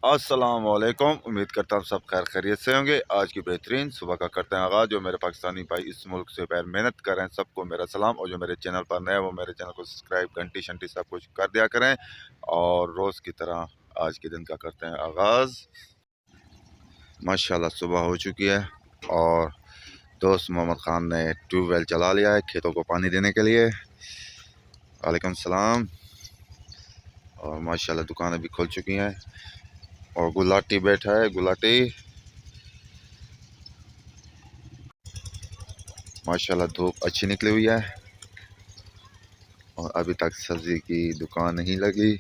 अस्सलाम वालेकुम। उम्मीद करता हूँ सब खैर खैरियत से होंगे। आज की बेहतरीन सुबह का करते हैं आगाज़। जो मेरे पाकिस्तानी भाई इस मुल्क से बैर मेहनत कर रहे हैं सबको मेरा सलाम, और जो मेरे चैनल पर नए वो मेरे चैनल को सब्सक्राइब घंटी शंटी सब कुछ कर दिया करें। और रोज़ की तरह आज के दिन का करते हैं आगाज़। माशाल्लाह सुबह हो चुकी है और दोस्त मोहम्मद ख़ान ने ट्यूबवेल चला लिया है खेतों को पानी देने के लिए। वालेकुम सलाम। और माशाल्लाह दुकानें भी खुल चुकी हैं और गुलाटी बैठा है। गुलाटी माशाल्लाह धूप अच्छी निकली हुई है और अभी तक सब्ज़ी की दुकान नहीं लगी।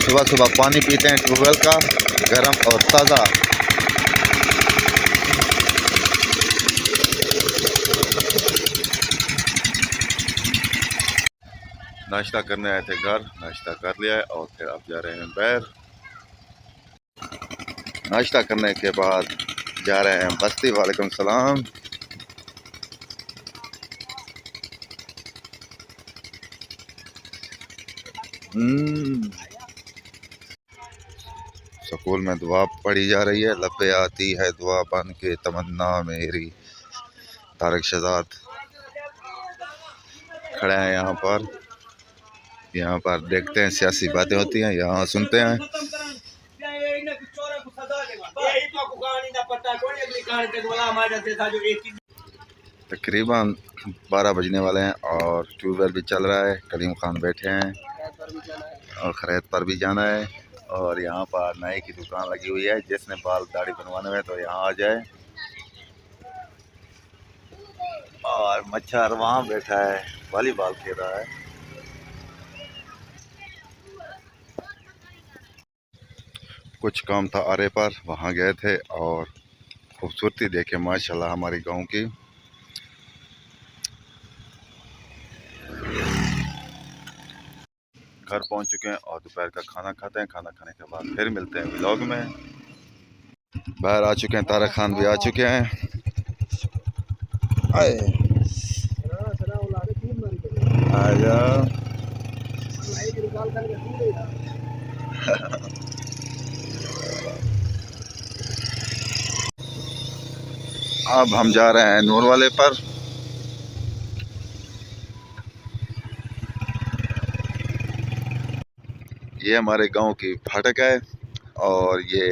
सुबह सुबह पानी पीते हैं ट्यूबवेल का, गर्म और ताज़ा। नाश्ता करने आए थे घर, नाश्ता कर लिया है और फिर अब जा रहे हैं बैर। नाश्ता करने के बाद जा रहे हैं बस्ती। वालेकुम सलाम। स्कूल में दुआ पढ़ी जा रही है। लबे आती है दुआ बन के तमन्ना मेरी। तारक शहजाद खड़े हैं यहाँ पर। यहाँ पर देखते हैं सियासी बातें होती हैं, यहाँ सुनते हैं। तकरीबन 12 बजने वाले हैं और ट्यूबवेल भी चल रहा है। करीम खान बैठे हैं और खैरत पर भी जाना है। और यहाँ पर नाई की दुकान लगी हुई है, जिसने बाल दाढ़ी बनवाने में तो यहाँ आ जाए। और मच्छर वहाँ बैठा है, वॉलीबॉल खेल रहा है। कुछ काम था आरे पर, वहाँ गए थे और खूबसूरती देखे माशाल्लाह हमारे गांव की। घर पहुंच चुके हैं और दोपहर का खाना खाते हैं। खाना खाने के बाद फिर मिलते हैं व्लॉग में। बाहर आ चुके हैं, तारक खान भी आ चुके हैं। आजा अब हम जा रहे हैं नूर वाले पर। ये हमारे गांव की फाटक है और ये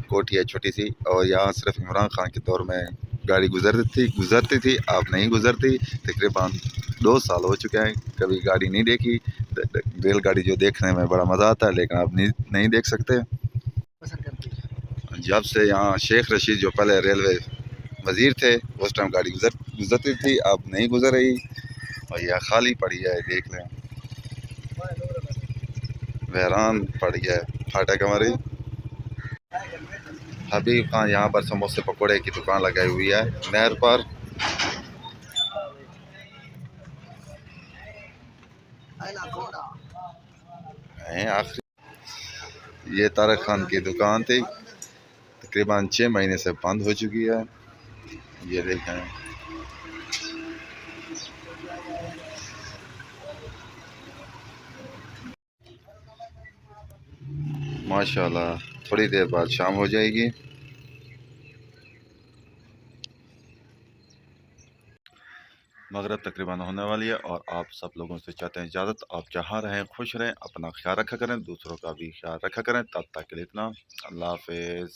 कोठी है छोटी सी। और यहाँ सिर्फ इमरान खान के दौर में गाड़ी गुजरती थी, अब नहीं गुजरती। तकरीबन 2 साल हो चुके हैं, कभी गाड़ी नहीं देखी। रेलगाड़ी जो देखने में बड़ा मज़ा आता है, लेकिन अब नहीं देख सकते। जब से यहाँ शेख रशीद जो पहले रेलवे वज़ीर थे, उस टाइम गाड़ी गुजरती थी, अब नहीं गुजर रही और यह खाली पड़ी है। देख लें, वहरान पड़ी है फाटक हमारी। हबीब खान यहाँ पर समोसे पकौड़े की दुकान लगाई हुई है नहर पर। आखिरी ये तारक खान की दुकान थी, तकरीबन 6 महीने से बंद हो चुकी है। ये देखें, माशाल्लाह थोड़ी देर बाद शाम हो जाएगी। मगरिब तकरीबन होने वाली है और आप सब लोगों से चाहते हैं इजाज़त। आप जहाँ रहें खुश रहें, अपना ख्याल रखा करें, दूसरों का भी ख्याल रखा करें। तब तक के लिए इतना, अल्लाह हाफिज़।